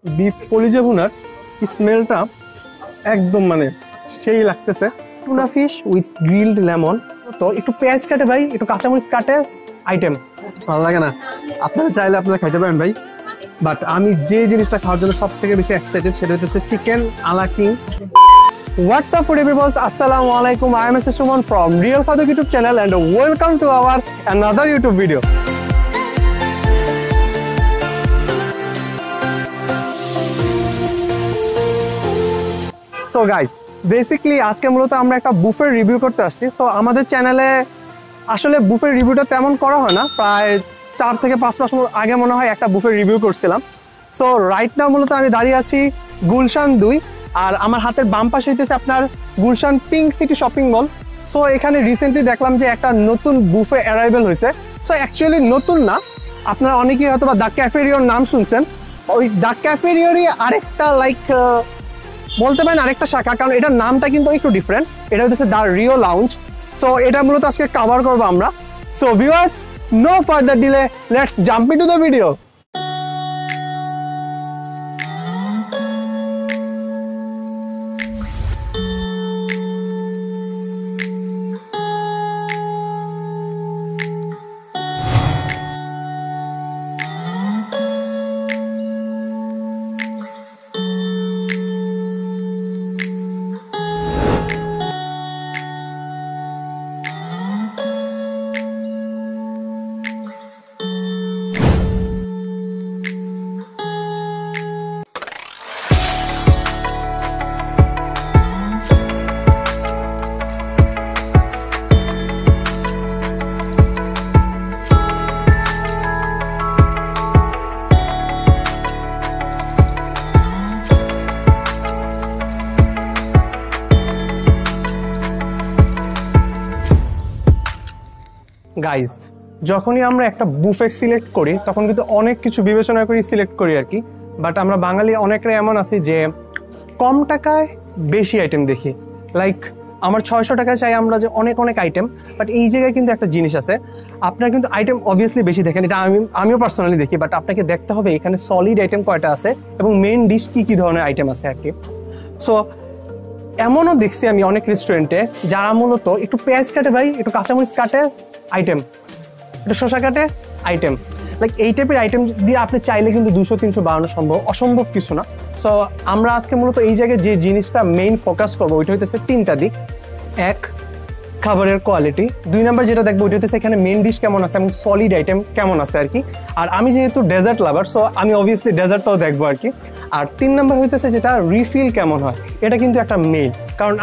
Beef কলিজা ভুনার স্মেলটা একদম মানে সেই লাগতেছে। Tuna fish with grilled lemon, তো একটু পেঁয়াজ কাটে ভাই, একটু কাঁচামরিচ কাটে আইটেম ভালো লাগে না? আপনারা চাইলে আপনারা খাইতে পারেন ভাই, বাট আমি যে জিনিসটা খাওয়ার জন্য সব থেকে বেশি এক্সাইটেড সেটা হচ্ছে চিকেন আলা king. What's up food people? Assalamu alaikum. I am Mr. Suman from Real Khadak YouTube channel and welcome to our another YouTube video. So guys, basically আজকে মূলত আমরা একটা বুফের রিভিউ করতে আসছি। সো আমাদের চ্যানেলে আসলে বুফের রিভিউটা তেমন করা হয় না, প্রায় 4 থেকে 5 মাস আগে মনে হয় একটা বুফের রিভিউ করছিলাম। সো রাইট নাও মূলত আমি দাঁড়িয়ে আছি গুলশান 2, আর আমার হাতের বাম পাশে হইতেছে আপনার Gulshan pink city shopping mall. So এখানে রিসেন্টলি দেখলাম যে একটা নতুন বুফে অ্যারাইভেল হয়েছে। সো অ্যাকচুয়ালি নতুন না, আপনারা অনেকেই হয়তো বা দ্য ক্যাফেরিওর নাম শুনছেন। ওই দ্য ক্যাফেরিওরই আরেকটা লাইক বলতে পারেন আরেকটা শাখা, কারণ এটার নামটা কিন্তু একটু ডিফারেন্ট। এটা হচ্ছে দ্য রিও লাউঞ্জ। সো এটা মূলত আজকে কভার করবো আমরা। So viewers, no further delay, let's jump into the video. Guys, যখনই আমরা একটা বুফে সিলেক্ট করি তখন কিন্তু অনেক কিছু বিবেচনা করি সিলেক্ট করি আর কি। বাট আমরা বাঙালি অনেকটা এমন আছি যে কম টাকায় বেশি আইটেম দেখি। লাইক আমার 600 টাকায় চাই আমরা যে অনেক অনেক আইটেম, বাট এই জায়গায় কিন্তু একটা জিনিস আছে, আপনারা কিন্তু আইটেম অবভিয়াসলি বেশি দেখেন, এটা আমিও পার্সোনালি দেখি, বাট আপনাকে দেখতে হবে এখানে সলিড আইটেম কয়টা আছে এবং মেইন ডিশ কী কী ধরনের আইটেম আছে আর কি। সো এমনও দেখছি আমি অনেক রেস্টুরেন্টে যারা মূলত একটু পেঁয়াজ কাটে ভাই, একটু কাঁচামরিচ কাটে আইটেম, একটু শসা কাটে আইটেম, লাইক এই টাইপের আইটেম দিয়ে আপনি চাইলে কিন্তু 200-300 বাড়ানো সম্ভব, অসম্ভব কিছু না। সো আমরা আজকে মূলত এই জায়গায় যে জিনিসটা মেইন ফোকাস করবো ওইটা হইতেছে 3টা দিক। 1, খাবারের কোয়ালিটি। 2 নাম্বার যেটা দেখবো ওইটা হচ্ছে এখানে মেইন ডিশ কেমন আছে এবং সলিড আইটেম কেমন আছে আর কি। আর আমি যেহেতু ডেজার্ট লাভার, সো আমি অবভিয়াসলি ডেজার্টটাও দেখবো আর কি। আর 3 নাম্বার হইতেছে যেটা রিফিল কেমন হয়, এটা কিন্তু একটা মেইন, কারণ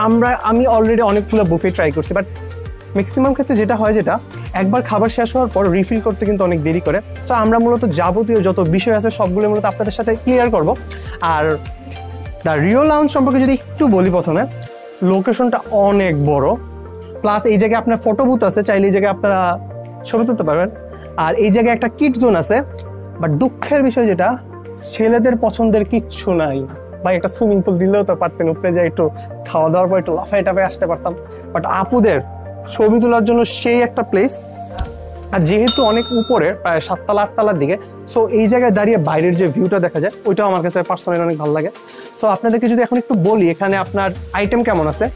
আমি অলরেডি অনেকগুলো বুফে ট্রাই করছি, বাট ম্যাক্সিমাম ক্ষেত্রে যেটা হয় যেটা একবার খাবার শেষ হওয়ার পর রিফিল করতে কিন্তু অনেক দেরি করে। সো আমরা মূলত যাবতীয় যত বিষয় আছে সবগুলো মূলত আপনাদের সাথে ক্লিয়ার করব। আর দ্য রিও লাউঞ্জ সম্পর্কে যদি একটু বলি, প্রথমে লোকেশনটা অনেক বড়, প্লাস এই জায়গায় আপনার ফটো বুথ আছে, চাইলে এই জায়গায় আপনারা ছবি তুলতে পারবেন। আর এই জায়গায় একটা কিড জোন আছে, বাট দুঃখের বিষয় যেটা ছেলেদের পছন্দের কিচ্ছু নাই ভাই। একটা সুইমিং পুল দিলেও তো পারতেন, উপরে যাই একটু খাওয়া দাওয়ার পর একটু লাফায় টাফায় আসতে পারতাম, বাট আপুদের ছবি তোলার জন্য সেই একটা প্লেস। আর যেহেতু অনেক উপরে, প্রায় 7তলা 8তলার দিকে, সো এই জায়গায় দাঁড়িয়ে বাইরের যে ভিউটা দেখা যায় ওইটাও আমার কাছে পার্সোনালি অনেক ভালো লাগে। সো আপনাদেরকে যদি এখন একটু বলি এখানে আপনার আইটেম কেমন আছে।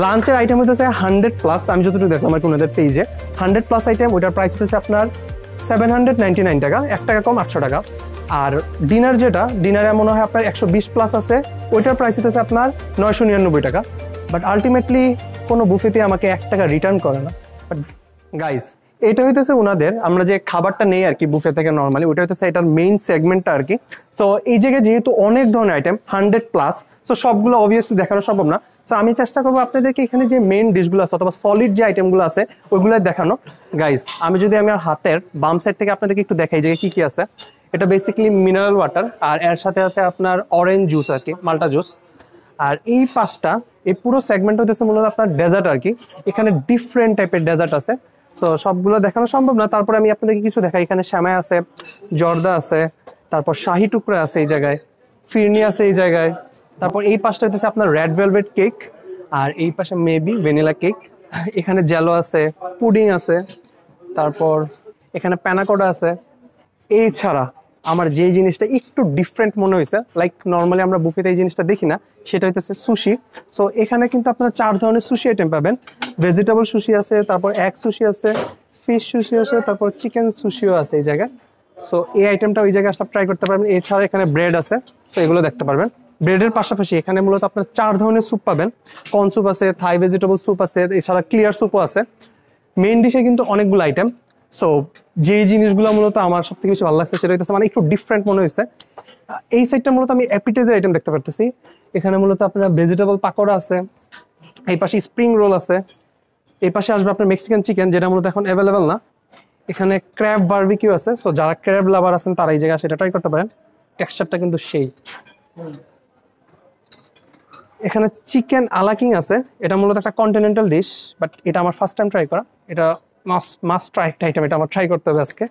লাঞ্চের আইটেম হতেছে 100+, আমি যতটুকু দেখলাম আর কি ওনাদের পেজে 100+ আইটেম, ওইটার প্রাইস হতেছে আপনার 799 টাকা, 1 টাকা কম 800 টাকা। আর ডিনার যেটা, ডিনারে মনে হয় আপনার 120+ আছে, ওইটার প্রাইস হতেছে আপনার 999 টাকা। বাট আলটিমেটলি কোনো বুফেতে আমাকে 1 টাকা রিটার্ন করে না। বাট গাইস, এটা হইতেছে ওনাদের, আমরা যে খাবারটা নেই আর কি বুফে থেকে নর্মালি, ওটা হইতেছে এটার মেইন সেগমেন্টটা আর কি। সো এই জায়গায় যেহেতু অনেক ধরনের আইটেম 100+, সো সবগুলো অবভিয়াসলি দেখানো সম্ভব না। সো আমি চেষ্টা করবো আপনাদেরকে এখানে যে মেইন ডিশগুলো আছে অথবা সলিড যে আইটেমগুলো আছে ওইগুলো দেখানো। গাইস, আমি যদি আমার হাতের বাম সাইড থেকে আপনাদেরকে একটু দেখাই যে কি কি আছে। এটা বেসিক্যালি মিনারেল ওয়াটার, আর এর সাথে আছে আপনার অরেঞ্জ জুস আর কি, মাল্টা জুস। আর এই পাঁচটা, এই পুরো সেগমেন্ট হচ্ছে মূলত আপনার ডেজার্ট আর কি। এখানে ডিফারেন্ট টাইপের ডেজার্ট আছে, সো সবগুলো দেখানো সম্ভব না, তারপরে আমি আপনাদেরকে কিছু দেখাই। এখানে শ্যামাই আছে, জর্দা আছে, তারপর শাহি টুকরা আছে এই জায়গায়, ফিরনি আছে এই জায়গায়, তারপর এই পাশটা হচ্ছে আপনার রেড ভেলভেট কেক, আর এই পাশে মেবি ভ্যানিলা কেক। এখানে জেলো আছে, পুডিং আছে, তারপর এখানে প্যানাকোটা আছে। এছাড়া আমার যে জিনিসটা একটু ডিফারেন্ট মনে হয়েছে, লাইক নর্মালি আমরা বুফেতে এই জিনিসটা দেখি না, সেটা হইতেছে সুশি। সো এখানে কিন্তু আপনারা 4 ধরনের সুশি আইটেম পাবেন। ভেজিটেবল সুশি আছে, তারপর এগ সুশি আছে, ফিশ সুশি আছে, তারপর চিকেন সুশিও আছে এই জায়গায়। সো এই আইটেমটা ওই জায়গায় সব ট্রাই করতে পারবেন। এছাড়া এখানে ব্রেড আছে, তো এগুলো দেখতে পারবেন। ব্রেডের পাশাপাশি এখানে মূলত আপনার 4 ধরনের স্যুপ পাবেন। কর্ন স্যুপ আছে, থাই ভেজিটেবল স্যুপ আছে, এছাড়া ক্লিয়ার স্যুপও আছে। মেইন ডিশে কিন্তু অনেকগুলো আইটেম। সো যে জিনিসগুলো মূলত আমার সব থেকে বেশি ভালো লাগছে সেটা হচ্ছে মানে একটু ডিফারেন্ট মনে হয়েছে। এই সাইডটা মূলত আমি অ্যাপিটাইজার আইটেম দেখতে পারতেছি। এখানে মূলত আপনার ভেজিটেবল পাকোড়া আছে, এই পাশে স্প্রিং রোল আছে, এই পাশে আসবে আপনার মেক্সিকান চিকেন, যেটা মূলত এখন অ্যাভেলেবেল না। এখানে ক্র্যাব বারবিকিউ আছে। সো যারা ক্র্যাব লাভার আছেন তারা এই জায়গায় সেটা ট্রাই করতে পারেন। টেক্সচারটা কিন্তু সেই। এখানে চিকেন আলাকিং আছে, এটা মূলত একটা কন্টিনেন্টাল ডিশ, বাট এটা আমার ফার্স্ট টাইম ট্রাই করা। এটা মাস্ট ট্রাই একটা আইটেম, এটা আমার ট্রাই করতে হবে আজকে।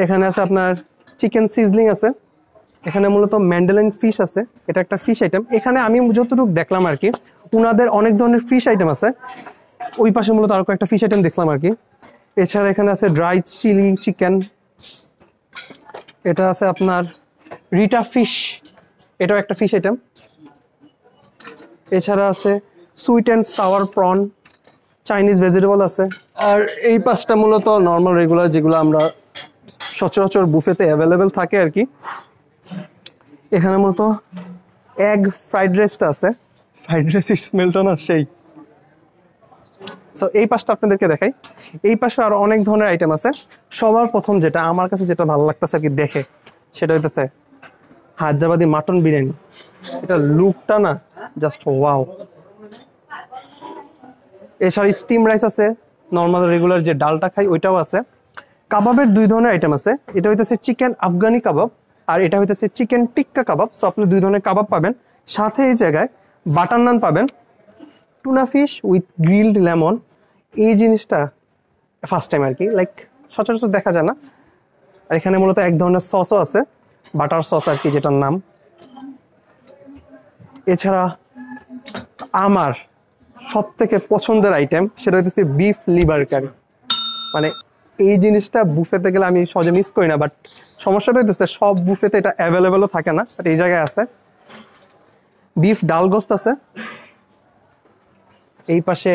এখানে আছে আপনার চিকেন সিজলিং আছে, এখানে মূলত ম্যান্ডেলিন ফিশ আছে, এটা একটা ফিশ আইটেম। এখানে আমি যতটুকু দেখলাম আর কি, ওনাদের অনেক ধরনের ফিশ আইটেম আছে। ওই পাশে মূলত আরো একটা ফিশ আইটেম দেখলাম আর কি। এছাড়া এখানে আছে ড্রাই চিলি চিকেন, এটা আছে আপনার রিটা ফিশ, এটাও একটা ফিশ আইটেম। এছাড়া আছে sweet and sour prawn, Chinese vegetable আছে। আর এই পাঁচটা মূলত নর্মাল রেগুলার যেগুলো আমরা সচরাচর বুফেতে অ্যাভেলেবেল থাকে আর কি। এখানে মূলত এগ ফ্রাইড রাইসটা আছে, ফ্রাইড রাইসের স্মেলটা না সেই। সো এই পাশটা আপনাদেরকে দেখাই। এই পাশে আরো অনেক ধরনের আইটেম আছে। সবার প্রথম যেটা আমার কাছে যেটা ভালো লাগতেছে আর কি দেখে, সেটা হইতেছে হায়দ্রাবাদি মাটন বিরিয়ানি। এটা লুকটা না জাস্ট ওয়াও। এছাড়া স্টিম রাইস আছে, নর্মাল রেগুলার যে ডালটা খাই ওইটাও আছে। কাবাবের 2 ধরনের আইটেম আছে, এটা হইতেছে চিকেন আফগানি কাবাব আর এটা হইতেছে চিকেন টিক্কা কাবাব। সো আপনি 2 ধরনের কাবাব পাবেন, সাথে এই জায়গায় বাটার নান পাবেন, tuna fish with grilled lemon. এই জিনিসটা ফার্স্ট টাইম আর কি, লাইক সচরাচর দেখা যায় না। আর এখানে মূলত এক ধরনের সসও আছে, বাটার সস আর কি যেটার নাম। এছাড়া আমার সব থেকে পছন্দের আইটেম সেটা হচ্ছে বিফ লিভার কারি। মানে এই জিনিসটা বুফেতে গেলে আমি সহজে মিস করি না, বাট সমস্যাটা হইতেছে সব বুফেতে এটা অ্যাভেলেবেলও থাকে না, বাট এই জায়গায় আছে। বিফ ডাল গোস্ত আছে। এই পাশে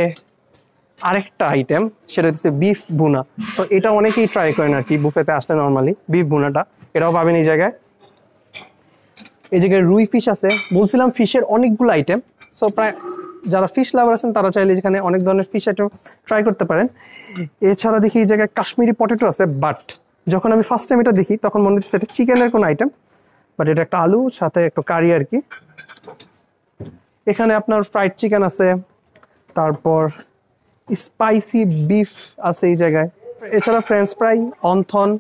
আরেকটা আইটেম সেটা হচ্ছে বিফ ভুনা। সো এটা অনেকেই ট্রাই করেন আর কি বুফেতে আসলে নর্মালি, বিফ ভুনাটা এটাও পাবেন এই জায়গায়। এই জায়গায় রুই ফিশ আছে, বলছিলাম ফিশের অনেকগুলো আইটেম। সো প্রায় যারা ফিশ লাভার আছেন তারা চাইলে যেখানে অনেক ধরনের ফিশ আইটেম ট্রাই করতে পারেন। এছাড়া দেখি এই জায়গায় কাশ্মীরি পটেটো আছে, বাট যখন আমি ফার্স্ট টাইম এটা দেখি তখন মনে হচ্ছে এটা চিকেনের কোনো আইটেম, বাট এটা একটা আলু সাথে একটু কারি আর কি। এখানে আপনার ফ্রাইড চিকেন আছে, তারপর স্পাইসি বিফ আছে এই জায়গায়। এছাড়া ফ্রেঞ্চ ফ্রাই, অন্থন,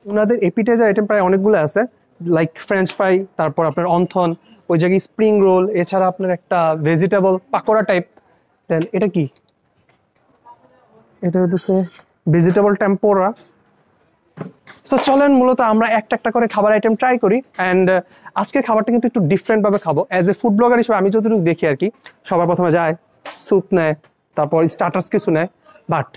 ওনাদের এপিটাইজার আইটেম প্রায় অনেকগুলো আছে, লাইক ফ্রেঞ্চ ফ্রাই, তারপর আপনার অন্থন, ওই জায়গায় স্প্রিং রোল, এছাড়া আপনার একটা ভেজিটেবল পাকোড়া টাইপ। দেন এটা কি, এটা হচ্ছে ভেজিটেবল টেম্পোরা। সো চলেন মূলত আমরা একটা একটা করে খাবার আইটেম ট্রাই করি। অ্যান্ড আজকের খাবারটা কিন্তু একটু ডিফারেন্টভাবে খাবো। অ্যাজ এ ফুড ব্লগার হিসেবে আমি যতটুকু দেখি আর কি, সবার প্রথমে যায় স্যুপ নেয়, তারপর স্টার্টার্স কিছু নেয়, বাট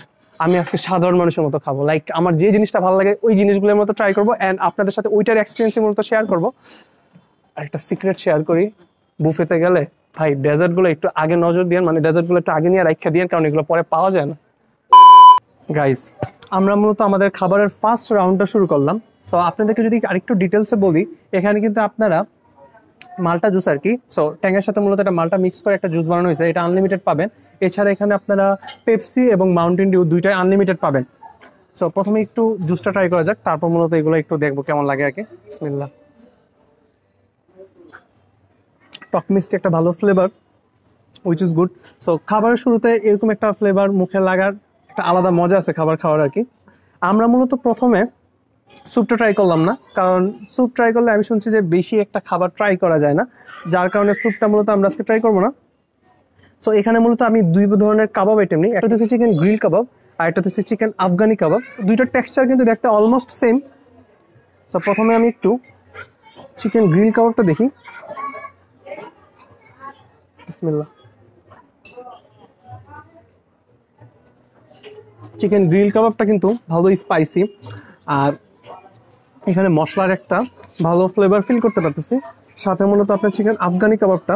আমি আজকে সাধারণ মানুষের মতো খাবো। লাইক আমার যে জিনিসটা ভালো লাগে ওই জিনিসগুলোর মতো ট্রাই করবো, অ্যান্ড আপনাদের সাথে ওইটার এক্সপিরিয়েন্সের মতো শেয়ার করবো। আর একটা সিক্রেট শেয়ার করি, বুফেতে গেলে ভাই ডেজার্টগুলো একটু আগে নজর দিয়েন, মানে ডেজার্টগুলো একটু আগে নিয়ে রাখা দিয়েন, কারণ এগুলো পরে পাওয়া যায় না। গাইস, আমরা মূলত আমাদের খাবারের ফার্স্ট রাউন্ডটা শুরু করলাম। সো আপনাদেরকে যদি আরেকটু ডিটেলসে বলি, এখানে কিন্তু আপনারা মালটা জুস আর কি, সো ট্যাঙের সাথে মূলত একটা মালটা মিক্স করে একটা জুস বানানো হয়েছে, এটা আনলিমিটেড পাবেন। এছাড়া এখানে আপনারা পেপসি এবং মাউন্টেন ডিউ দুইটাই আনলিমিটেড পাবেন। সো প্রথমে একটু জুসটা ট্রাই করা যাক, তারপর মূলত এগুলো একটু দেখবো কেমন লাগে আর কি। বিসমিল্লাহ। টক মিষ্টি একটা ভালো flavour, which is good. So খাবারের শুরুতে এরকম একটা ফ্লেভার মুখে লাগার একটা আলাদা মজা আছে খাবার খাওয়ার আর কি। আমরা মূলত প্রথমে স্যুপটা ট্রাই করলাম না, কারণ স্যুপ ট্রাই করলে আমি শুনছি যে বেশি একটা খাবার ট্রাই করা যায় না, যার কারণে স্যুপটা মূলত আমরা আজকে ট্রাই করবো না। সো এখানে মূলত আমি 2 ধরনের কাবাব আইটেম নিই, একটা হচ্ছে চিকেন গ্রিল কাবাব আর একটা হচ্ছে চিকেন আফগানি কাবাব। দুইটার টেক্সচার কিন্তু দেখতে অলমোস্ট সেম। সো প্রথমে আমি একটু চিকেন গ্রিল কাবাবটা দেখি। বিসমিল্লাহ। চিকেন গ্রিল কাবাবটা কিন্তু ভালো স্পাইসি, আর এখানে মশলার একটা ভালো ফ্লেভার ফিল করতে পারতেছি। সাথে মূলত আপনার চিকেন আফগানি কাবাবটা,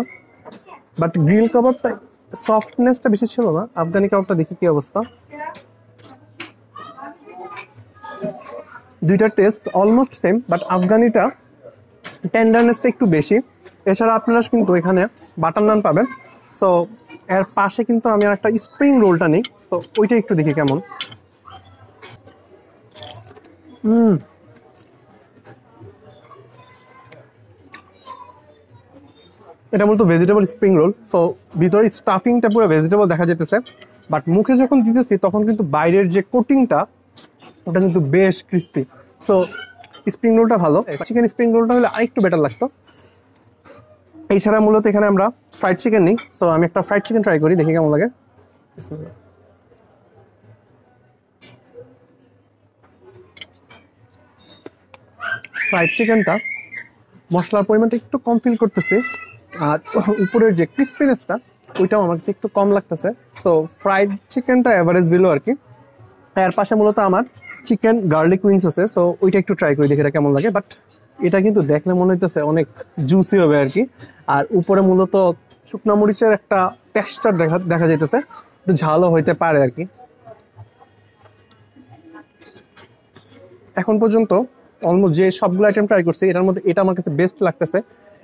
বাট গ্রিল কাবাবটা সফটনেসটা বেশি ছিল না। আফগানি কাবাবটা দেখি কি অবস্থা। দুইটার টেস্ট অলমোস্ট সেম, বাট আফগানিটা টেন্ডারনেসটা একটু বেশি। এছাড়া আপনারা কিন্তু এখানে বাটার নান পাবেন। সো এর পাশে কিন্তু আমি একটা স্প্রিং রোলটা নিই, সো ওইটা একটু দেখি কেমন। এটা মূলত ভেজিটেবল স্প্রিং রোল। সো ভিতরে স্টাফিংটা পুরো ভেজিটেবল দেখা যেতেছে, বাট মুখে যখন দিতেছি তখন কিন্তু বাইরের যে কোটিংটা ওটা কিন্তু বেশ ক্রিস্পি। সো স্প্রিং রোলটা ভালো, চিকেন স্প্রিং রোলটা হলে আরেকটু বেটার লাগতো। এছাড়া মূলত এখানে আমরা ফ্রাইড চিকেন নিই। সো আমি একটা ফ্রাইড চিকেন ট্রাই করি, দেখি কেমন লাগে। ফ্রাইড চিকেনটা মশলার পরিমাণটা একটু কম ফিল করতেছে, আর উপরের যে ক্রিস্পিনেসটা ওইটাও আমার কাছে একটু কম লাগতেছে। সো ফ্রাইড চিকেনটা অ্যাভারেজ বিলো আর কি। এর পাশে মূলত আমার চিকেন গার্লিক উইংস আছে, সো ওইটা একটু ট্রাই করি, দেখি এটা কেমন লাগে। বাট এটা কিন্তু দেখলে মনে হইতেছে অনেক জুসি হবে আর কি। আর উপরে মূলত শুকনা মরিচের একটা টেক্সচার দেখা যাইতেছে, একটু ঝালও হইতে পারে আর কি। এখন পর্যন্ত অলমোস্ট যে সবগুলো আইটেম ট্রাই করছি, এটার মধ্যে এটা আমার কাছে বেস্ট লাগতেছে।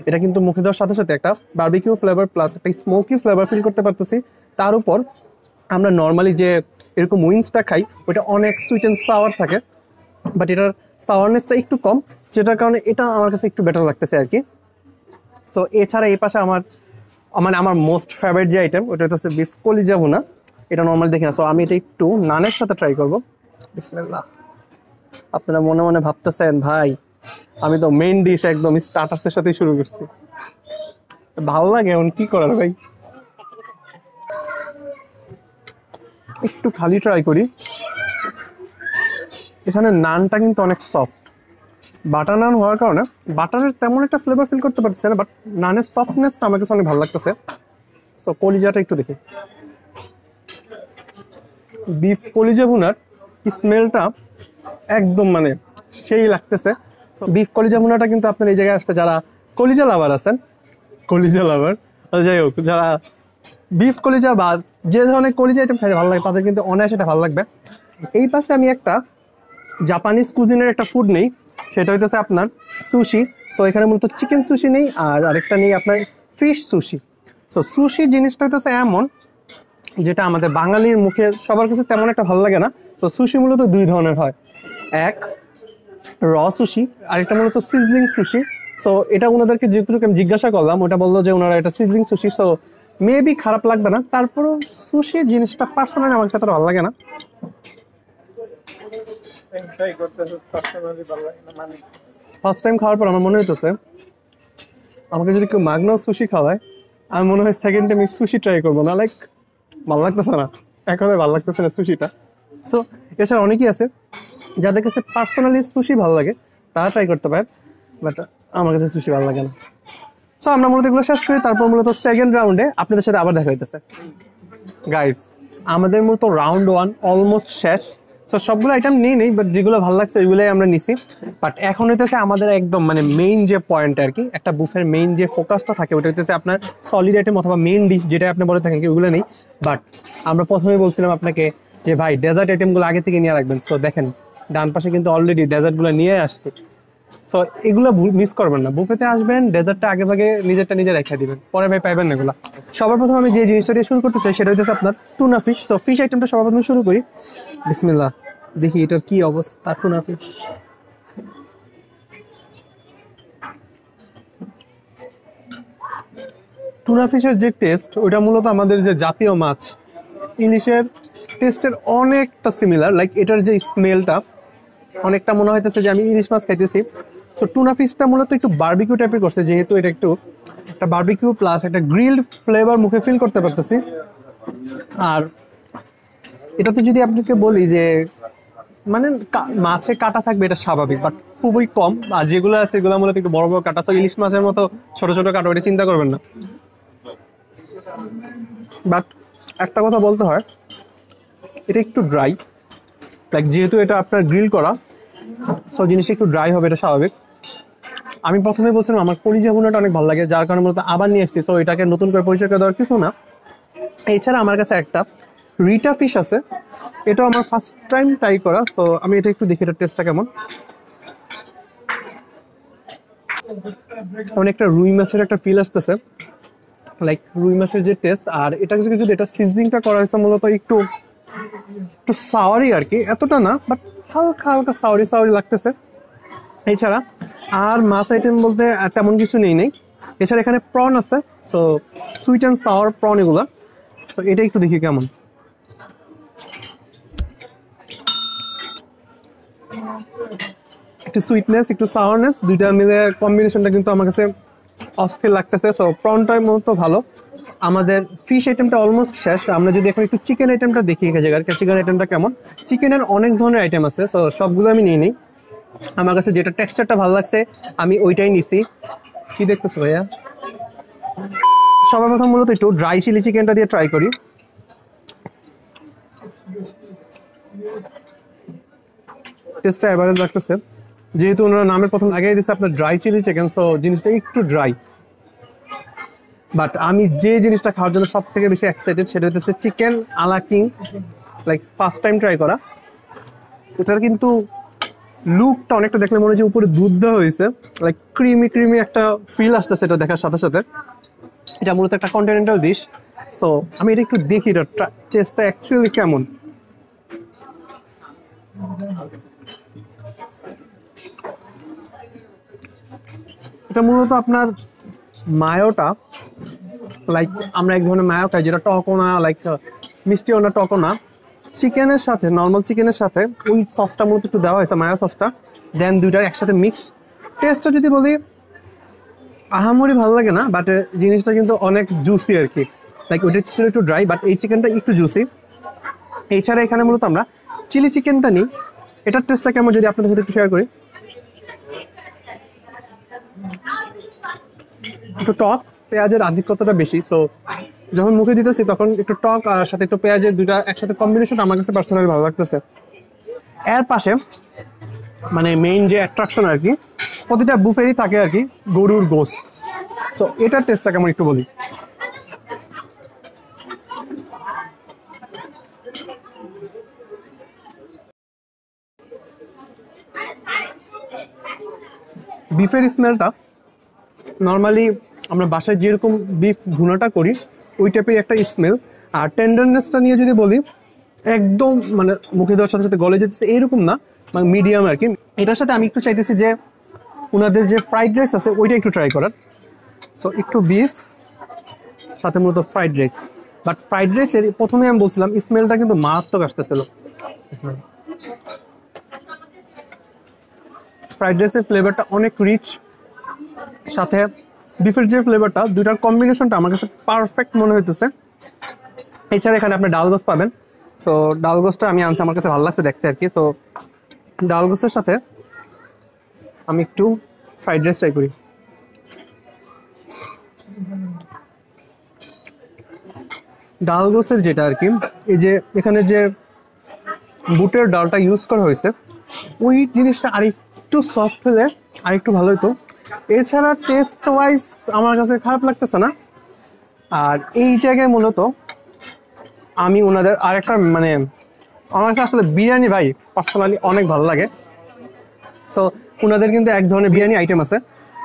এটা কিন্তু মুখে দেওয়ার সাথে সাথে একটা বারবিকিউ ফ্লেভার প্লাস একটা স্মোকি ফ্লেভার ফিল করতে পারতেছি। তার উপর আমরা নর্মালি যে এরকম উইংসটা খাই ওইটা অনেক সুইট অ্যান্ড সাওয়ার থাকে, বাট এটার সাওয়ারনেসটা একটু কম, যেটার কারণে এটা আমার কাছে একটু বেটার লাগতেছে আর কি। সো এছাড়া এই পাশে আমার মোস্ট ফেভারিট যে আইটেম ওটা হচ্ছে বিফ কলিজা ভুনা। এটা নর্মালি দেখি না, সো আমি এটা একটু নানের সাথে ট্রাই করবো। বিসমিল্লাহ। আপনারা মনে মনে ভাবতেছেন ভাই আমি তো মেইন ডিশ একদম স্টার্টার্সের সাথেই শুরু করছি, ভালো লাগে এখন কি করার ভাই। একটু খালি ট্রাই করি। এখানে নানটা কিন্তু অনেক সফট, বাটার নান হওয়ার কারণে বাটারের তেমন একটা ফ্লেভার ফিল করতে পারতেছে না, বাট নানের সফটনেসটা আমার কাছে অনেক ভালো লাগতেছে। সো কলিজাটা একটু দেখি। বিফ কলিজা ভুনার স্মেলটা একদম মানে সেই লাগতেছে। বিফ কলিজা ভুনাটা কিন্তু আপনার এই জায়গায় আসতে যারা কলিজা লাভার আছেন, কলিজা লাভার যাই হোক, যারা বিফ কলিজা বা যে ধরনের কলিজা আইটেম খাইতে ভালো লাগে তাদের কিন্তু অনায়াসে এটা ভালো লাগবে। এই পাশে আমি একটা জাপানিজ কুজিনের একটা ফুড নেই, সেটা হইতেছে আপনার সুশি। সো এখানে মূলত চিকেন সুশি নেই, আর আরেকটা নেই আপনার ফিশ সুশি। সো সুশি জিনিসটা হইতেছে এমন যেটা আমাদের বাঙালির মুখে সবার কাছে তেমন একটা ভালো লাগে না। সো সুশি মূলত দুই ধরনের হয়, এক র সুশি, আরেকটা মূলত সিজলিং সুশি। সো এটা ওনাদেরকে যেটুকু আমি জিজ্ঞাসা করলাম ওটা বললো যে ওনারা এটা সিজলিং সুশি। সো মেবি খারাপ লাগবে না, তারপরও সুশি জিনিসটা পার্সোনালি আমার কাছে এতটা ভালো লাগে না। ফার্স্ট টাইম খাওয়ার পর আমার মনে হইতেছে আমাকে যদি কেউ মাগনাও সুশি খাওয়ায় আমি মনে হয় সেকেন্ড টাইম সুশি ট্রাই করবো না, লাইক ভালো লাগতেছে না, একেবারে ভালো লাগতেছে না সুশিটা। সো এছাড়া অনেকেই আছে যাদের কাছে পার্সোনালি সুশি ভালো লাগে, তারা ট্রাই করতে পারে, বাট আমার কাছে সুশি ভালো লাগে না। সো আমরা মূলত এগুলো শেষ করি, তারপর মূলত সেকেন্ড রাউন্ডে আপনাদের সাথে আবার দেখা হইতেছে। গাইস আমাদের মূলত রাউন্ড 1 অলমোস্ট শেষ। সো সবগুলো আইটেম নেই, বাট যেগুলো ভালো লাগছে ওইগুলোই আমরা নিছি। বাট এখন হইতেছে আমাদের একদম মানে মেইন যে পয়েন্ট আর কি, একটা বুফের মেইন যে ফোকাসটা থাকে ওটা হইতেছে আপনার সলিড আইটেম অথবা মেইন ডিশ যেটা আপনি বলে থাকেন কি ওগুলো নেই। বাট আমরা প্রথমেই বলছিলাম আপনাকে যে ভাই ডেজার্ট আইটেমগুলো আগে থেকে নিয়ে রাখবেন। সো দেখেন ডান পাশে কিন্তু অলরেডি ডেজার্টগুলো নিয়ে আসছে। সো এগুলো মিস করবেন না, বুফেতে আসবেন ডেজার্টটা আগে ভাগে নিজেরটা নিজে রেখে দিবেন, পরে ভাই পাইবেন না এগুলো। সবার প্রথমে আমি যে জিনিসটা দিয়ে শুরু করতে চাই সেটা হচ্ছে আপনার টুনা ফিশ। সো ফিশ আইটেমটা সবার প্রথমে শুরু করি। বিসমিল্লাহ, দেখি এটার কি অবস্থা। টুনা ফিশ, টুনা ফিশের যে টেস্ট ওইটা মূলত আমাদের যে জাতীয় মাছ ইলিশের টেস্টের অনেকটা সিমিলার। লাইক এটার যে স্মেলটা অনেকটা মনে হইতেছে যে আমি ইলিশ মাছ খাইতেছি। সো টুনা ফিশটা মূলত একটু বারবিকিউ টাইপের করছে, যেহেতু এটা একটু একটা বারবিকিউ প্লাস একটা গ্রিলড ফ্লেভার মুখে ফিল করতে পারতেছি। আর এটাতে যদি আপনাকে বলি যে মানে মাছে কাটা থাকবে এটা স্বাভাবিক, বাট খুবই কম। আর যেগুলো আছে এগুলো মূলত একটু বড় বড় কাটা। সো ইলিশ মাছের মতো ছোট ছোট কাটা ওটা চিন্তা করবেন না। বাট একটা কথা বলতে হয়, এটা একটু ড্রাই, লাইক যেহেতু এটা আপনার গ্রিল করা সো জিনিসটা একটু ড্রাই হবে, এটা স্বাভাবিক। আমি প্রথমে বলছিলাম আমার কলিজা ভুনাটা অনেক ভালো লাগে, যার কারণে মূলত আবার নিয়ে এসেছি। সো এটাকে নতুন করে পরিচয় করে দেওয়ার কিছু না। এছাড়া আমার কাছে একটা রিটা ফিশ আছে, এটাও আমার ফার্স্ট টাইম ট্রাই করা। সো আমি এটা একটু দেখি এটার টেস্টটা কেমন। অনেকটা রুই মাছের একটা ফিল আসতেছে, লাইক রুই মাছের যে টেস্ট। আর এটা যদি এটা সিজনিংটা করা হয়েছে মূলত একটু একটু সাওয়ারি আর কি, এতটা না বাট হালকা হালকা সাওয়ারি সাওয়ারি লাগতেছে। এছাড়া আর মাছ আইটেম বলতে তেমন কিছু নেই। এছাড়া এখানে প্রন আছে, so sweet and sour prawn এগুলো। সো এটা একটু দেখি কেমন। একটু সুইটনেস একটু সাওয়ারনেস দুইটা মিলে কম্বিনেশনটা কিন্তু আমার কাছে অস্থির লাগতেছে। সো প্রনটাই মূলত ভালো। আমাদের ফিশ আইটেমটা অলমোস্ট শেষ। আমরা যদি এখন একটু চিকেন আইটেমটা দেখি এই জায়গার, চিকেন আইটেমটা কেমন। চিকেনের অনেক ধরনের আইটেম আছে, সো সবগুলো আমি নিই নিই। আমার কাছে যেটা টেক্সচারটা ভালো লাগছে আমি ওইটাই নিছি। কি দেখতেছো ভাইয়া? সবার প্রথম মূলত একটু ড্রাই চিলি চিকেনটা দিয়ে ট্রাই করি। টেস্টটা এভারেজ লাগতেছে, যেহেতু ওনারা নামের প্রথম আগেই দিচ্ছে আপনার ড্রাই চিলি চিকেন, সো জিনিসটা একটু ড্রাই। বাট আমি যে জিনিসটা খাওয়ার জন্য সব থেকে বেশি এক্সাইটেড সেটা হচ্ছে চিকেন আলা king, like first time try করা। এটার কিন্তু লুকটা অনেকটা দেখলে মনে হচ্ছে উপরে দুধ দেওয়া হয়েছে, লাইক ক্রিমি ক্রিমি একটা ফিল আসতেছে এটা দেখার সাথে সাথে। এটা মূলত একটা কন্টিনেন্টাল ডিশ। সো আমি এটা একটু দেখি এটা টেস্টটা অ্যাকচুয়ালি কেমন। এটা মূলত আপনার মায়োটা, লাইক আমরা এক ধরনের মায়ো খাই যেটা টকও না, লাইক মিষ্টিও না টকও না। চিকেনের সাথে নর্মাল চিকেনের সাথে ওই সসটা মূলত একটু দেওয়া হয়েছে, মায়ো সসটা, দেন দুইটার একসাথে মিক্স। টেস্টটা যদি বলি আহামরি ভালো লাগে না, বাট জিনিসটা কিন্তু অনেক জুসি আর কি। লাইক ওইটা ছিল একটু ড্রাই, বাট এই চিকেনটা একটু জুসি। এছাড়া এখানে মূলত আমরা চিলি চিকেনটা নিই, এটার টেস্টটা কেমন যদি আপনাদের সাথে একটু শেয়ার করি। একটু টক, পেঁয়াজের আধিক্যতাটা বেশি। সো যখন মুখে দিতেছি তখন একটু টক আর সাথে একটু পেঁয়াজের দুইটা একসাথে কম্বিনেশন আমার কাছে পার্সোনালি ভালো লাগতেছে। এর পাশে মানে মেইন যে অ্যাট্রাকশন আর কি, প্রতিটা বুফেরই থাকে আর কি গরুর গোস্ত। সো এটার টেস্টটা কেমন একটু বলি। বিফের স্মেলটা নর্মালি আমরা বাসায় যেরকম বিফ ভুনাটা করি ওই টাইপের একটা স্মেল। আর টেন্ডারনেসটা নিয়ে যদি বলি একদম মানে মুখে দেওয়ার সাথে সাথে গলে যেতেছে এরকম না, মানে মিডিয়াম আর কি। এটার সাথে আমি একটু চাইতেছি যে ওনাদের যে ফ্রাইড রাইস আছে ওইটা একটু ট্রাই করার। সো একটু বিফ সাথে মূলত ফ্রাইড রাইস। বাট ফ্রাইড রাইসের প্রথমে আমি বলছিলাম স্মেলটা কিন্তু মারাত্মক আসতেছিল। ফ্রাইড রাইসের ফ্লেভারটা অনেক রিচ, সাথে বিফের যে ফ্লেভারটা, দুইটার কম্বিনেশনটা আমার কাছে পারফেক্ট মনে হইতেছে। এছাড়া এখানে আপনি ডাল গোস্ত পাবেন। সো ডাল গোস্তটা আমি আনছি, আমার কাছে ভালো লাগছে দেখতে আর কি। তো ডাল গোস্তের সাথে আমি একটু ফ্রাইড রাইস ট্রাই করি। ডাল গোস্তের যেটা আর কি, এই যে এখানে যে বুটের ডালটা ইউজ করা হয়েছে ওই জিনিসটা আরেকটু সফট হলে আরেকটু ভালো হতো। এছাড়া টেস্ট ওয়াইজ আমার কাছে খারাপ লাগতেছে না। আর এই জায়গায় মূলত আমি ওনাদের আরেকটা মানে আমার কাছে আসলে বিরিয়ানি ভাই পার্সোনালি অনেক ভালো লাগে। সো ওনাদের কিন্তু এক ধরনের বিরিয়ানি আইটেম আছে,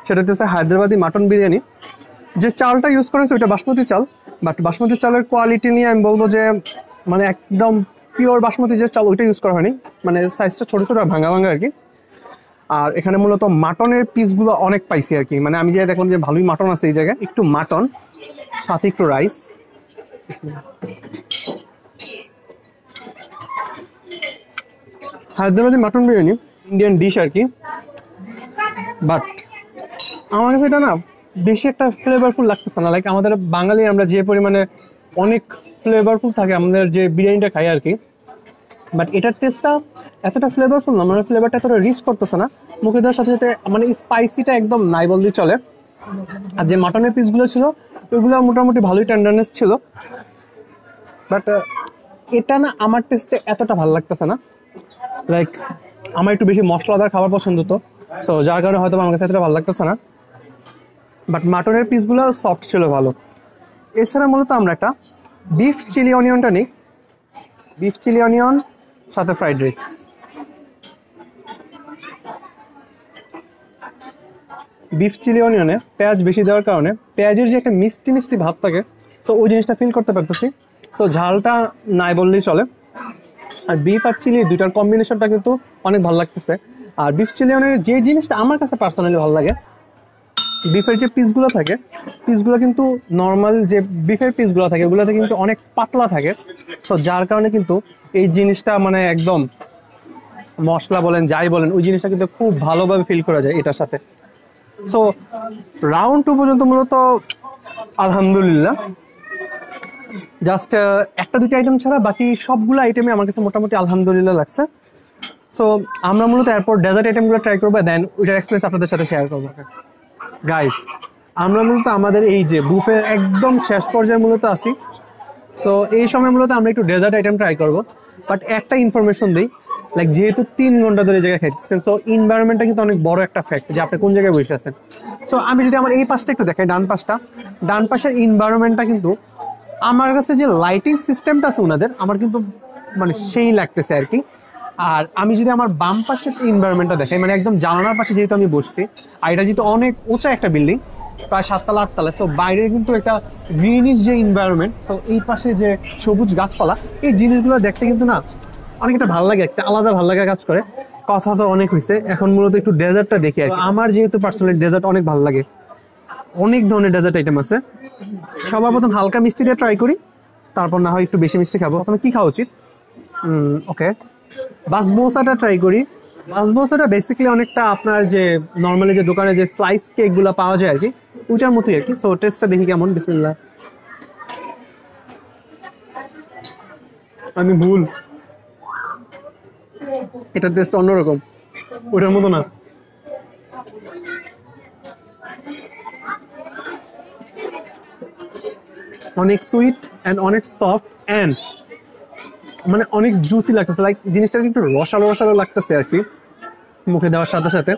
সেটা হচ্ছে হায়দ্রাবাদি মাটন বিরিয়ানি। যে চালটা ইউজ করেছে ওইটা বাসমতি চাল, বাট বাসমতি চালের কোয়ালিটি নিয়ে আমি বলবো যে মানে একদম পিওর বাসমতি যে চাল ওইটা ইউজ করা হয়নি, মানে সাইজটা ছোটো ছোটো ভাঙা ভাঙা আর কি। আর এখানে মূলত মাটনের পিসগুলো অনেক পাইছি আর কি, মানে আমি যে দেখলাম যে ভালোই মাটন আছে এই জায়গায়, একটু মাটন সাথে একটু rice. Hyderabadi mutton biryani Indian dish আর কি, বাট আমার কাছে এটা না বেশি একটা ফ্লেভারফুল লাগতেছে না। লাইক আমাদের বাঙালি আমরা যে পরিমাণে অনেক ফ্লেভারফুল থাকে আমাদের যে বিরিয়ানিটা খাই আর কি, বাট এটার টেস্টটা এতটা ফ্লেভারফুল না, মানে ফ্লেভারটা এতটা রিচ করতেছে না। মুখে দেওয়ার সাথে সাথে মানে স্পাইসিটা একদম নাই বললেই চলে। আর যে মাটনের পিসগুলো ছিল ওইগুলো মোটামুটি ভালোই টেন্ডারনেস ছিল, বাট এটা না আমার টেস্টে এতটা ভালো লাগতেছে না। লাইক আমার একটু বেশি মশলাদার খাবার পছন্দ, তো সো যার কারণে হয়তো আমার কাছে এতটা ভালো লাগতেছে না, বাট মাটনের পিসগুলো সফট ছিল ভালো। এছাড়া মূলত আমরা একটা বিফ চিলি অনিয়নটা নিই, বিফ চিলি অনিয়ন সাথে ফ্রাইড রাইস। বিফ চিলি অনিয়নে পেঁয়াজ বেশি দেওয়ার কারণে পেঁয়াজের যে একটা মিষ্টি মিষ্টি ভাব থাকে, সো ওই জিনিসটা ফিল করতে পারতেছি। সো ঝালটা নাই বললেই চলে। আর বিফ আর চিলি দুইটার কম্বিনেশনটা কিন্তু অনেক ভালো লাগতেছে। আর বিফ চিলি অনিয়নের যে জিনিসটা আমার কাছে পার্সোনালি ভালো লাগে, বিফের যে পিসগুলো থাকে, পিসগুলো কিন্তু নর্মাল যে বিফের পিসগুলো থাকে ওগুলোতে কিন্তু অনেক পাতলা থাকে। সো যার কারণে কিন্তু এই জিনিসটা মানে একদম মশলা বলেন যাই বলেন ওই জিনিসটা কিন্তু খুব ভালোভাবে ফিল করা যায় এটার সাথে। সো রাউন্ড 2 পর্যন্ত মূলত আলহামদুলিল্লাহ, জাস্ট একটা দুটো আইটেম ছাড়া বাকি সবগুলো আইটেমে আমার কাছে মোটামুটি আলহামদুলিল্লাহ লাগছে। সো আমরা মূলত এরপর ডেজার্ট আইটেমগুলো ট্রাই করবো, দেন ওইটার এক্সপিরিয়েন্স আপনাদের সাথে শেয়ার করবো। গাইস, আমরা মূলত আমাদের এই যে বুফে একদম শেষ পর্যায়ে মূলত আসি। সো এই সময় মূলত আমরা একটু ডেজার্ট আইটেম ট্রাই করবো, বাট একটা ইনফরমেশন দিই, লাইক যেহেতু 3 ঘন্টা ধরে জায়গায় খাইতেছেন, সো ইনভায়রনমেন্টটা কিন্তু অনেক বড় একটা ফ্যাক্ট যে আপনি কোন জায়গায় বসে আছেন। সো আমি যদি আমার এই পাশটা একটু দেখাই, ডান পাশের ইনভায়রনমেন্টটা কিন্তু আমার কাছে যে লাইটিং সিস্টেমটা আছে ওনাদের, আমার কিন্তু মানে সেই লাগতেছে আর কি। আর আমি যদি আমার বাম পাশের ইনভায়রনমেন্টটা দেখাই, মানে একদম জানালার পাশে যেহেতু আমি বসছি, আর এটা যেহেতু অনেক উঁচা একটা বিল্ডিং, প্রায় 7 তলা 8 তলা, সো বাইরে কিন্তু একটা গ্রিনিশ যে ইনভায়রনমেন্ট, সো এই পাশে যে সবুজ গাছপালা, এই জিনিসগুলো দেখতে কিন্তু না অনেকটা ভালো লাগে, একটা আলাদা ভালো লাগা কাজ করে। কথা তো অনেক হয়েছে, এখন মূলত একটু ডেজার্টটা দেখি। আর আমার যেহেতু পার্সোনালি ডেজার্ট অনেক ভালো লাগে, অনেক ধরনের ডেজার্ট আইটেম আছে। সবার প্রথম হালকা মিষ্টি দিয়ে ট্রাই করি, তারপর না হয় একটু বেশি মিষ্টি খাবো। প্রথমে কি খাওয়া উচিত? ওকে, বাসবোসাটা ট্রাই করি। বাসবোসাটা বেসিক্যালি অনেকটা আপনার যে নর্মালি যে দোকানে যে স্লাইস কেকগুলো পাওয়া যায় আর কি, ওইটার মতোই আর কি। সো টেস্টটা দেখি কেমন। বিসমিল্লাহ। আমি ভুল, এটার টেস্ট অন্যরকম, ওটার মতো না। অনেক সুইট অ্যান্ড অনেক সফট অ্যান্ড মানে অনেক জুসি লাগতেছে, লাইক জিনিসটা একটু রসালো রসালো লাগতেছে আর কি মুখে দেওয়ার সাথে সাথে।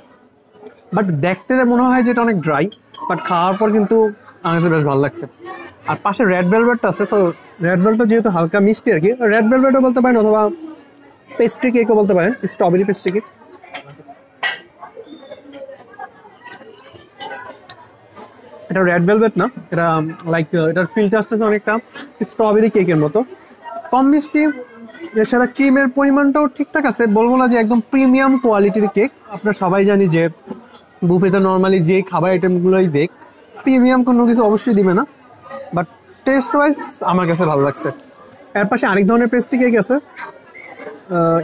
বাট দেখতে মনে হয় যে এটা অনেক ড্রাই, বাট খাওয়ার পর কিন্তু আমার কাছে বেশ ভালো লাগছে। আর পাশে রেড ভেলভেটটা আছে, সো রেড ভেলভেটটা যেহেতু হালকা মিষ্টি আর কি, রেড ভেলভেটও বলতে পারেন অথবা পেস্ট্রি কেকও বলতে পারেন, স্ট্রবেরি পেস্ট্রি কেক। এটা রেড ভেলভেট না, এটা লাইক এটার ফিলটা আসতেছে অনেকটা স্ট্রবেরি কেকের মতো, কম মিষ্টি। এছাড়া ক্রিমের পরিমাণটাও ঠিকঠাক আছে, বলবো না যে একদম প্রিমিয়াম কোয়ালিটির কেক। আপনারা সবাই জানি যে বুফেতে নর্মালি যে খাবার আইটেমগুলোই দেখ, প্রিমিয়াম কোনো কিছু অবশ্যই দিবে না, বাট টেস্ট ওয়াইজ আমার কাছে ভালো লাগছে। এর পাশে আরেক ধরনের পেস্ট্রি কেক আছে,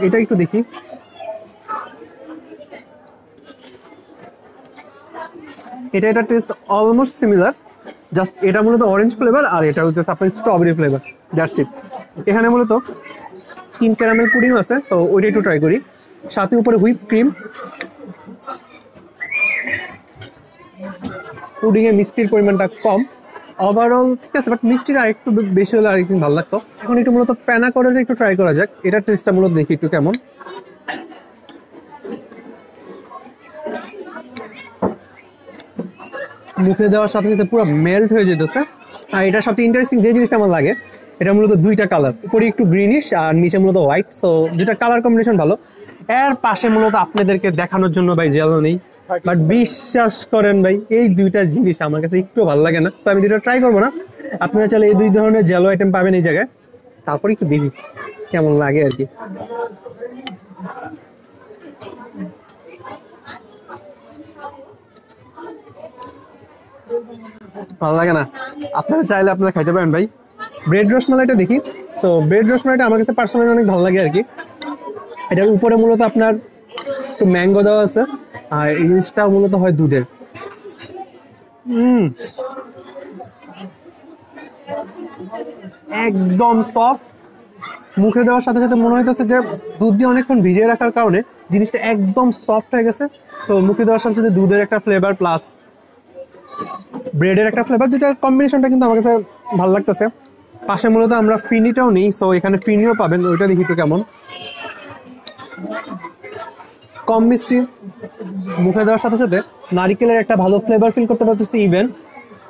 এটা একটু দেখি। এটা টেস্ট অলমোস্ট সিমিলার, জাস্ট এটা মূলত অরেঞ্জ ফ্লেভার আর এটা হচ্ছে আপনার স্ট্রবেরি ফ্লেভার, দ্যাটস ইট। এখানে মূলত 3 ক্যারামেল পুডিং আছে, তো ওইটা একটু ট্রাই করি। সাথে উপরে হুইপ ক্রিম, পুডিংয়ে মিষ্টির পরিমাণটা কম, ওভারঅল ঠিক আছে, বাট মিষ্টিটা আরেকটু বেশি হলে আরেকদিন ভালো লাগতো। এখন একটু মূলত প্যানা করাটা একটু ট্রাই করা যাক, এটার টেস্টটা মূলত দেখি একটু কেমন। মুখে দেওয়ার সাথে সাথে পুরো মেল্ট হয়ে যেতেছে। আর এটার সবচেয়ে ইন্টারেস্টিং যে জিনিসটা আমার লাগে, এটা মূলত 2টা কালার, উপরে একটু গ্রিনিশ আর নিচে মূলত হোয়াইট, সো যেটা কালার কম্বিনেশন ভালো। এর পাশে মূলত আপনাদেরকে দেখানোর জন্য ভাই জেলো নেই, বাট বিশ্বাস করেন ভাই এই 2টা জিনিস আমার কাছে একটু ভালো লাগে না, তো আমি 2টা ট্রাই করবো না। আপনারা চাইলে এই 2 ধরনের জেলো আইটেম পাবেন এই জায়গায়, তারপর একটু দেখি কেমন লাগে আর কি। ভালো লাগে না, আপনারা চাইলে আপনারা খাইতে পারেন ভাই। ব্রেড রসমালাইটা দেখি। সো ব্রেড রসমালাইটা আমার কাছে পার্সোনালি অনেক ভালো লাগে আর কি। এটার উপরে মূলত আপনার একটু ম্যাঙ্গো দেওয়া আছে, আর ইলিশটা মূলত হয় দুধের। একদম সফট, মুখে দেওয়ার সাথে সাথে মনে হইতেছে যে দুধ দিয়ে অনেকক্ষণ ভিজিয়ে রাখার কারণে জিনিসটা একদম সফট হয়ে গেছে। তো মুখে দেওয়ার সাথে সাথে দুধের একটা ফ্লেভার প্লাস ব্রেডের একটা ফ্লেভার, দুটার কম্বিনেশনটা কিন্তু আমার কাছে ভালো লাগতেছে। পাশে মূলত আমরা ফিনিটাও নেই, সো এখানে ফিনিও পাবেন, ওইটা দেখি একটু কেমন। কম মিষ্টি, মুখে দেওয়ার সাথে সাথে নারিকেলের একটা ভালো ফ্লেভার ফিল করতে পারতেছি। ইভেন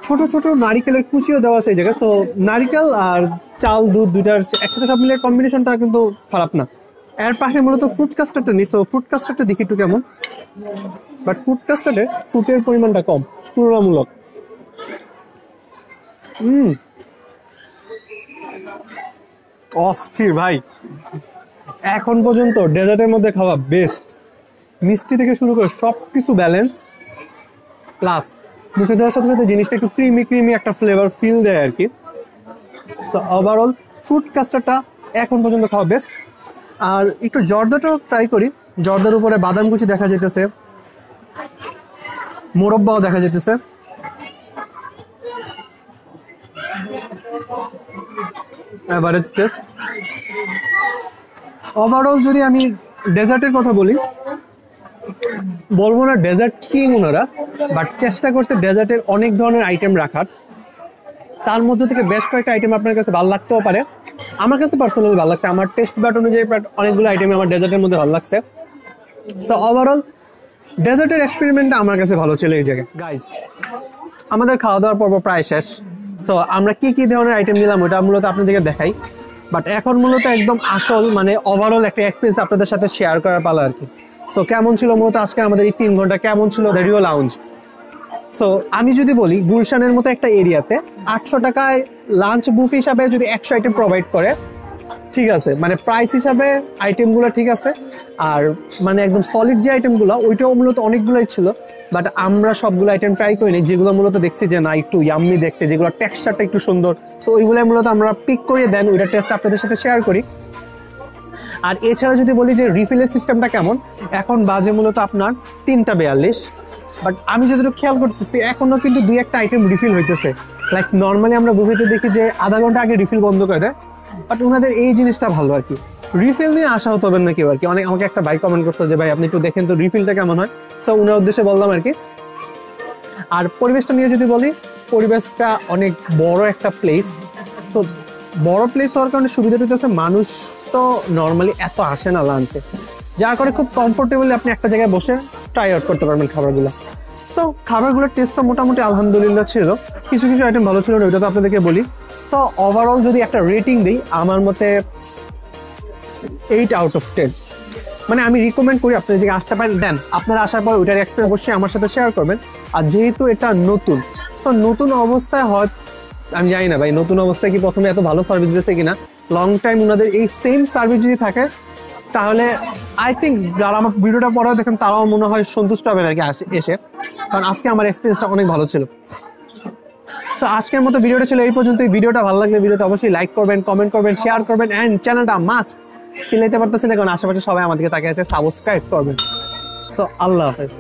ছোট ছোট নারিকেলের কুচিও দেওয়া আছে এই জায়গায়। তো নারিকেল আর চাল দুধ দুইটার একসাথে সব মিলে কম্বিনেশনটা কিন্তু খারাপ না। এর পাশে মূলত ফ্রুট কাস্টার্ডটা নিই, তো ফ্রুট কাস্টার্ডটা দেখি একটু কেমন। বাট ফ্রুট কাস্টার্ডে ফ্রুটের পরিমাণটা কম তুলনামূলক। অস্থির ভাই, এখন পর্যন্ত ডেজার্টের মধ্যে খাওয়া বেস্ট। মিষ্টি থেকে শুরু করে সব কিছু ব্যালেন্স, প্লাস মুখে দেওয়ার সাথে সাথে জিনিসটা একটু ক্রিমি ক্রিমি একটা ফ্লেভার ফিল দেয় আর কি। সো ওভারঅল ফ্রুট কাস্টার্ডটা এখন পর্যন্ত খাওয়া বেস্ট। আর একটু জর্দাটাও ট্রাই করি। জর্দার উপরে বাদাম কুচি দেখা যেতেছে, মোরব্বাও দেখা যেতেছে। Average test. ওভারঅল যদি আমি ডেজার্টের কথা বলি, বলবো না ডেজার্ট কিং ওনারা, বাট চেষ্টা করছে ডেজার্টের অনেক ধরনের আইটেম রাখার। তার মধ্যে থেকে বেশ কয়েকটা আইটেম আপনার কাছে ভালো লাগতেও পারে। আমার কাছে পার্সোনালি ভালো লাগছে, আমার টেস্ট বাট অনুযায়ী অনেকগুলো আইটেম আমার ডেজার্টের মধ্যে ভালো লাগছে। সো ওভারঅল ডেজার্টের এক্সপেরিমেন্টটা আমার কাছে ভালো ছিল এই জায়গায়। গাইস, আমাদের খাওয়া দাওয়ার পর্ব প্রায় শেষ। সো আমরা কি কি ধরনের আইটেম নিলাম ওটা মূলত আপনাদেরকে দেখাই। বাট এখন মূলত একদম আসল মানে ওভারঅল একটা এক্সপিরিয়েন্স আপনাদের সাথে শেয়ার করার পালা আর কি। সো কেমন ছিল মূলত আজকে আমাদের এই 3 ঘন্টা, কেমন ছিল দ্য রিও লাউঞ্জ। সো আমি যদি বলি, গুলশানের মতো একটা এরিয়াতে 800 টাকায় লাঞ্চ বুফ হিসাবে যদি 100 আইটেম প্রোভাইড করে, ঠিক আছে, মানে প্রাইস হিসাবে আইটেমগুলো ঠিক আছে। আর মানে একদম সলিড যে আইটেমগুলো ওইটাও মূলত অনেকগুলোই ছিল। বাট আমরা সবগুলো আইটেম ট্রাই করিনি, যেগুলো মূলত দেখছি যে না একটু ইয়াম্মি দেখতে, যেগুলো টেক্সচারটা একটু সুন্দর। সো ওইগুলো মূলত আমরা পিক করিয়ে দেন, ওইটা টেস্ট আপনাদের সাথে শেয়ার করি। আর এছাড়া যদি বলি যে রিফিলের সিস্টেমটা কেমন, এখন বাজে মূলত আপনার 3:42। বাট আমি যতটুকু খেয়াল করতেছি এখনও কিন্তু 2-1টা আইটেম রিফিল হইতেছে। লাইক নর্মালি আমরা বুফেতে দেখি যে আধা ঘন্টা আগে রিফিল বন্ধ করে দেয়, বাট ওনাদের এই জিনিসটা ভালো আর কি। রিফিল নিয়ে আসা হতে হবে না কেউ আর কি। অনেক আমাকে একটা ভাই কমেন্ট করতো যে ভাই আপনি একটু দেখেন তো রিফিলটা কেমন হয়। সো ওনার উদ্দেশ্যে বললাম আর কি। আর পরিবেশটা নিয়ে যদি বলি, পরিবেশটা অনেক বড় একটা প্লেস। তো বড় প্লেস হওয়ার কারণে সুবিধাটা হইতেছে মানুষ তো নর্মালি এত আসে না লাঞ্চে, যার কারণে খুব কমফোর্টেবলি আপনি একটা জায়গায় বসে ট্রাই আউট করতে পারবেন খাবারগুলো। সো খাবারগুলোর টেস্টটা মোটামুটি আলহামদুলিল্লাহ ছিল। কিছু কিছু আইটেম ভালো ছিল না, ওইটা তো আপনাদেরকে বলি। সো ওভারঅল যদি একটা রেটিং দিই, আমার মতে 8/10। মানে আমি রিকমেন্ড করি আপনি যে আসতে পারেন। দেন আপনারা আসার পর ওইটার এক্সপিরিয়েন্স অবশ্যই আমার সাথে শেয়ার করবেন। আর যেহেতু এটা নতুন, তো নতুন অবস্থায় হয় আমি জানি না ভাই নতুন অবস্থায় কি প্রথমে এত ভালো সার্ভিস দিয়েছে কিনা। লং টাইম ওনাদের এই সেম সার্ভিস যদি থাকে তাহলে আই থিঙ্ক যারা আমার ভিডিওটা পড়াও দেখেন তারাও মনে হয় সন্তুষ্ট হবেন আর কি এসে, কারণ আজকে আমার এক্সপিরিয়েন্সটা অনেক ভালো ছিল। সো আজকের মতো ভিডিওটা ছিল এই পর্যন্তই। ভিডিওটা ভালো লাগলে ভিডিওটা অবশ্যই লাইক করবেন, কমেন্ট করবেন, শেয়ার করবেন, অ্যান্ড চ্যানেলটা মাস্ট চিল্লাইতে পারতেছি না কারণ আশেপাশে সবাই আমাদেরকে তাকিয়ে আছে, সাবস্ক্রাইব করবেন। সো আল্লাহ হাফেজ।